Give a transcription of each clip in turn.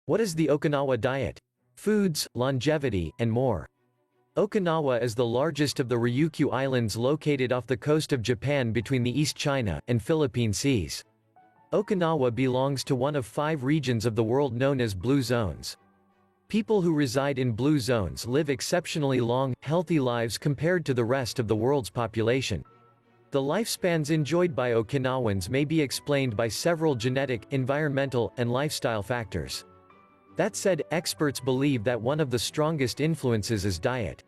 What is the Okinawa diet? Foods, longevity, and more. Okinawa is the largest of the Ryukyu Islands located off the coast of Japan between the East China and Philippine Seas. Okinawa belongs to one of 5 regions of the world known as Blue Zones. People who reside in Blue Zones live exceptionally long, healthy lives compared to the rest of the world's population. The lifespans enjoyed by Okinawans may be explained by several genetic, environmental, and lifestyle factors. That said, experts believe that one of the strongest influences is diet.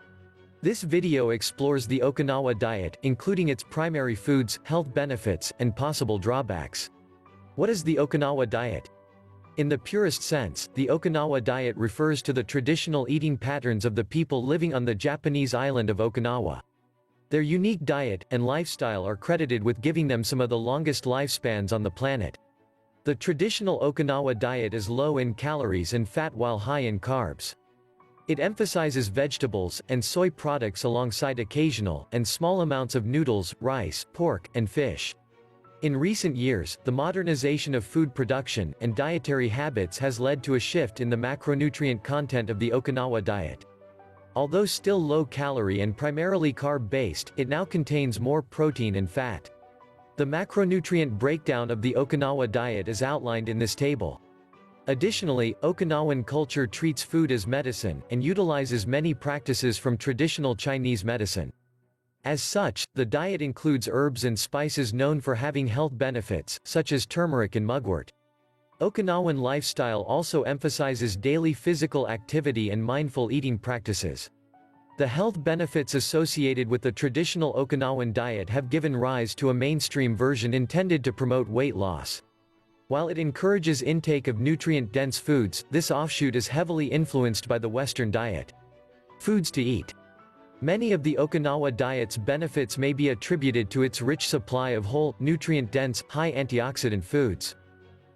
This video explores the Okinawa diet, including its primary foods, health benefits, and possible drawbacks. What is the Okinawa diet? In the purest sense, the Okinawa diet refers to the traditional eating patterns of the people living on the Japanese island of Okinawa. Their unique diet and lifestyle are credited with giving them some of the longest lifespans on the planet. The traditional Okinawa diet is low in calories and fat while high in carbs. It emphasizes vegetables and soy products alongside occasional and small amounts of noodles, rice, pork, and fish. In recent years, the modernization of food production and dietary habits has led to a shift in the macronutrient content of the Okinawa diet. Although still low-calorie and primarily carb-based, it now contains more protein and fat. The macronutrient breakdown of the Okinawa diet is outlined in this table. Additionally, Okinawan culture treats food as medicine and utilizes many practices from traditional Chinese medicine. As such, the diet includes herbs and spices known for having health benefits, such as turmeric and mugwort. Okinawan lifestyle also emphasizes daily physical activity and mindful eating practices. The health benefits associated with the traditional Okinawan diet have given rise to a mainstream version intended to promote weight loss. While it encourages intake of nutrient-dense foods, this offshoot is heavily influenced by the Western diet. Foods to eat. Many of the Okinawa diet's benefits may be attributed to its rich supply of whole, nutrient-dense, high antioxidant foods.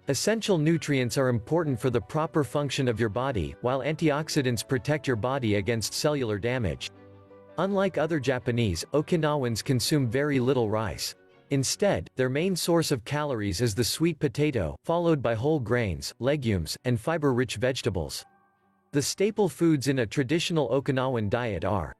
Essential nutrients are important for the proper function of your body, while antioxidants protect your body against cellular damage. Unlike other Japanese, Okinawans consume very little rice. Instead, their main source of calories is the sweet potato, followed by whole grains, legumes, and fiber-rich vegetables. The staple foods in a traditional Okinawan diet are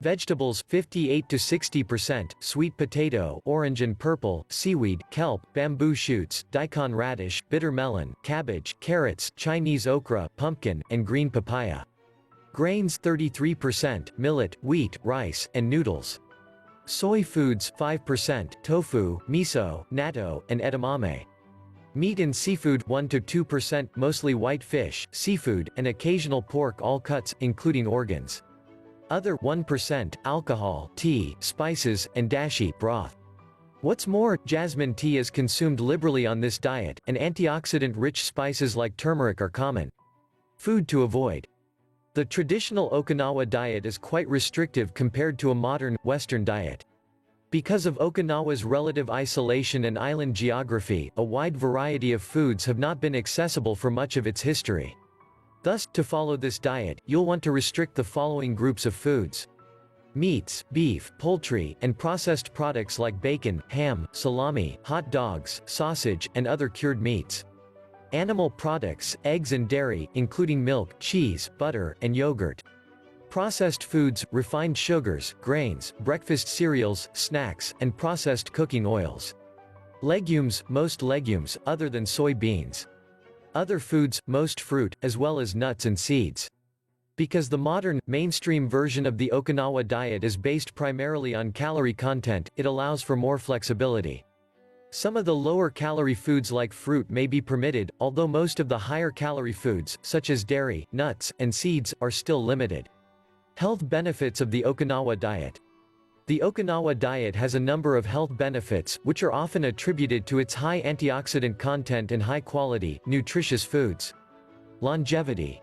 vegetables 58 to 60%, sweet potato, orange and purple, seaweed, kelp, bamboo shoots, daikon radish, bitter melon, cabbage, carrots, Chinese okra, pumpkin, and green papaya. Grains 33%, millet, wheat, rice, and noodles. Soy foods 5%, tofu, miso, natto, and edamame. Meat and seafood 1 to 2%, mostly white fish, seafood, and occasional pork, all cuts, including organs. Other 1%, alcohol, tea, spices, and dashi broth. What's more, jasmine tea is consumed liberally on this diet, and antioxidant-rich spices like turmeric are common. Food to avoid. The traditional Okinawa diet is quite restrictive compared to a modern, Western diet. Because of Okinawa's relative isolation and island geography, a wide variety of foods have not been accessible for much of its history. Thus, to follow this diet, you'll want to restrict the following groups of foods. Meats, beef, poultry, and processed products like bacon, ham, salami, hot dogs, sausage, and other cured meats. Animal products, eggs and dairy, including milk, cheese, butter, and yogurt. Processed foods, refined sugars, grains, breakfast cereals, snacks, and processed cooking oils. Legumes, most legumes, other than soybeans. Other foods, most fruit, as well as nuts and seeds. Because the modern, mainstream version of the Okinawa diet is based primarily on calorie content, it allows for more flexibility. Some of the lower-calorie foods like fruit may be permitted, although most of the higher-calorie foods, such as dairy, nuts, and seeds, are still limited. Health benefits of the Okinawa diet. The Okinawa diet has a number of health benefits, which are often attributed to its high antioxidant content and high-quality, nutritious foods. Longevity.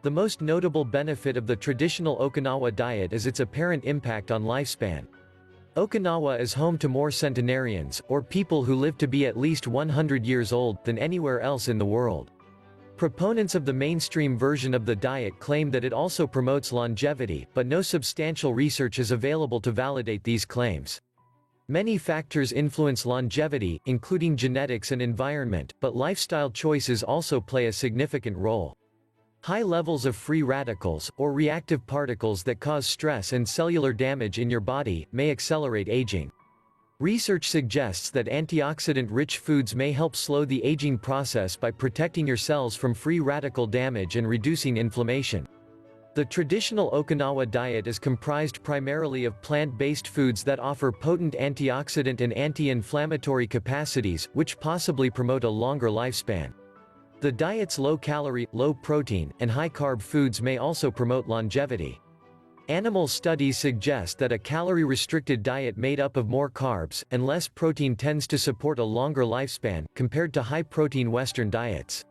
The most notable benefit of the traditional Okinawa diet is its apparent impact on lifespan. Okinawa is home to more centenarians, or people who live to be at least 100 years old, than anywhere else in the world. Proponents of the mainstream version of the diet claim that it also promotes longevity, but no substantial research is available to validate these claims. Many factors influence longevity, including genetics and environment, but lifestyle choices also play a significant role. High levels of free radicals, or reactive particles that cause stress and cellular damage in your body, may accelerate aging. Research suggests that antioxidant-rich foods may help slow the aging process by protecting your cells from free radical damage and reducing inflammation. The traditional Okinawa diet is comprised primarily of plant-based foods that offer potent antioxidant and anti-inflammatory capacities, which possibly promote a longer lifespan. The diet's low-calorie, low-protein, and high-carb foods may also promote longevity. Animal studies suggest that a calorie-restricted diet made up of more carbs and less protein tends to support a longer lifespan, compared to high-protein Western diets.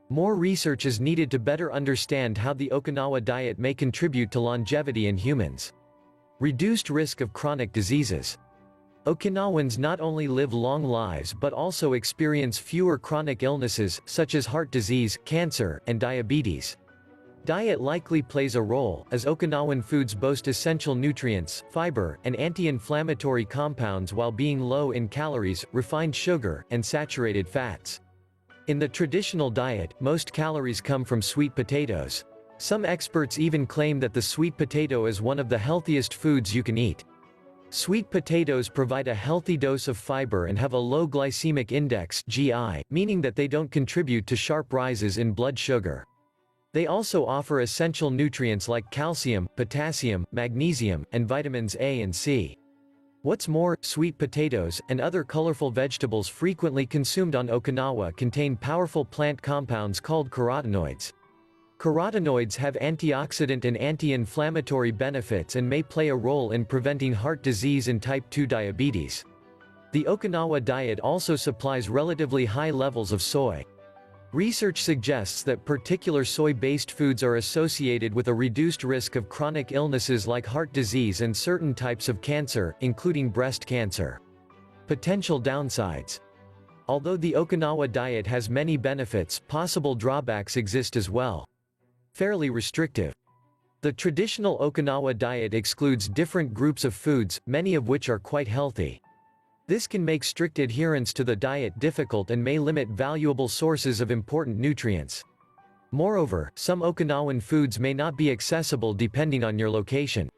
More research is needed to better understand how the Okinawa diet may contribute to longevity in humans. Reduced risk of chronic diseases. Okinawans not only live long lives but also experience fewer chronic illnesses, such as heart disease, cancer, and diabetes. Diet likely plays a role, as Okinawan foods boast essential nutrients, fiber, and anti-inflammatory compounds while being low in calories, refined sugar, and saturated fats. In the traditional diet, most calories come from sweet potatoes. Some experts even claim that the sweet potato is one of the healthiest foods you can eat. Sweet potatoes provide a healthy dose of fiber and have a low glycemic index (GI), meaning that they don't contribute to sharp rises in blood sugar. They also offer essential nutrients like calcium, potassium, magnesium, and vitamins A and C. What's more, sweet potatoes and other colorful vegetables frequently consumed on Okinawa contain powerful plant compounds called carotenoids. Carotenoids have antioxidant and anti-inflammatory benefits and may play a role in preventing heart disease and type 2 diabetes. The Okinawa diet also supplies relatively high levels of soy. Research suggests that particular soy-based foods are associated with a reduced risk of chronic illnesses like heart disease and certain types of cancer, including breast cancer. Potential downsides. Although the Okinawa diet has many benefits, possible drawbacks exist as well. Fairly restrictive. The traditional Okinawa diet excludes different groups of foods, many of which are quite healthy. This can make strict adherence to the diet difficult and may limit valuable sources of important nutrients. Moreover, some Okinawan foods may not be accessible depending on your location.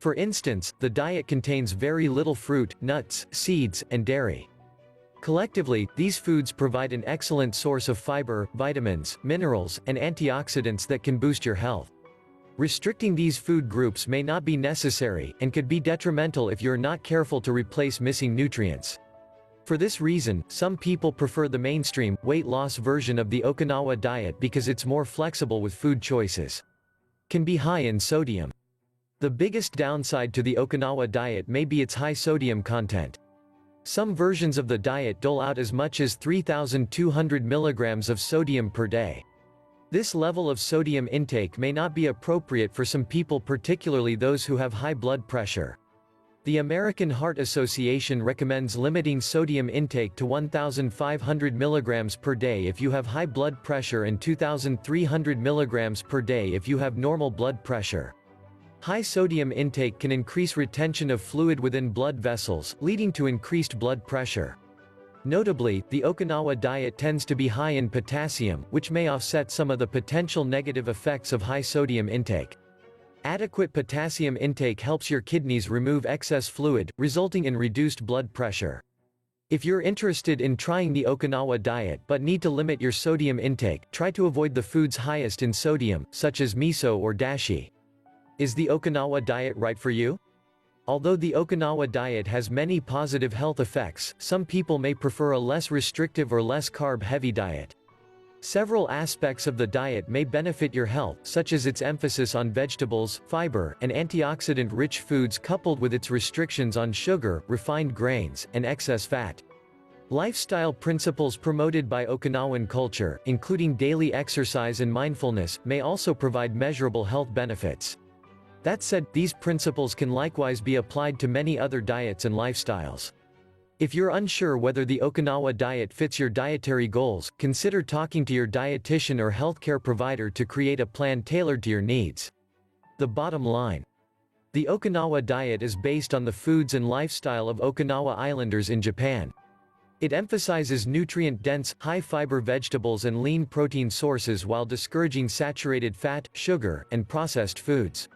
For instance, the diet contains very little fruit, nuts, seeds, and dairy. Collectively, these foods provide an excellent source of fiber, vitamins, minerals, and antioxidants that can boost your health. Restricting these food groups may not be necessary, and could be detrimental if you're not careful to replace missing nutrients. For this reason, some people prefer the mainstream, weight loss version of the Okinawa diet because it's more flexible with food choices. Can be high in sodium. The biggest downside to the Okinawa diet may be its high sodium content. Some versions of the diet dole out as much as 3,200 milligrams of sodium per day. This level of sodium intake may not be appropriate for some people, particularly those who have high blood pressure. The American Heart Association recommends limiting sodium intake to 1,500 milligrams per day if you have high blood pressure and 2,300 milligrams per day if you have normal blood pressure. High sodium intake can increase retention of fluid within blood vessels, leading to increased blood pressure. Notably, the Okinawa diet tends to be high in potassium, which may offset some of the potential negative effects of high sodium intake. Adequate potassium intake helps your kidneys remove excess fluid, resulting in reduced blood pressure. If you're interested in trying the Okinawa diet but need to limit your sodium intake, try to avoid the foods highest in sodium, such as miso or dashi. Is the Okinawa diet right for you? Although the Okinawa diet has many positive health effects, some people may prefer a less restrictive or less carb-heavy diet. Several aspects of the diet may benefit your health, such as its emphasis on vegetables, fiber, and antioxidant-rich foods coupled with its restrictions on sugar, refined grains, and excess fat. Lifestyle principles promoted by Okinawan culture, including daily exercise and mindfulness, may also provide measurable health benefits. That said, these principles can likewise be applied to many other diets and lifestyles. If you're unsure whether the Okinawa diet fits your dietary goals, consider talking to your dietitian or healthcare provider to create a plan tailored to your needs. The bottom line. The Okinawa diet is based on the foods and lifestyle of Okinawa Islanders in Japan. It emphasizes nutrient-dense, high-fiber vegetables and lean protein sources while discouraging saturated fat, sugar, and processed foods.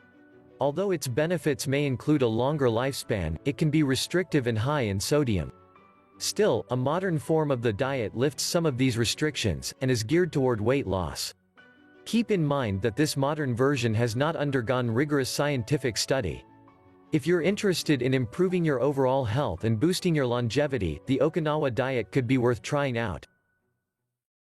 Although its benefits may include a longer lifespan, it can be restrictive and high in sodium. Still, a modern form of the diet lifts some of these restrictions, and is geared toward weight loss. Keep in mind that this modern version has not undergone rigorous scientific study. If you're interested in improving your overall health and boosting your longevity, the Okinawa diet could be worth trying out.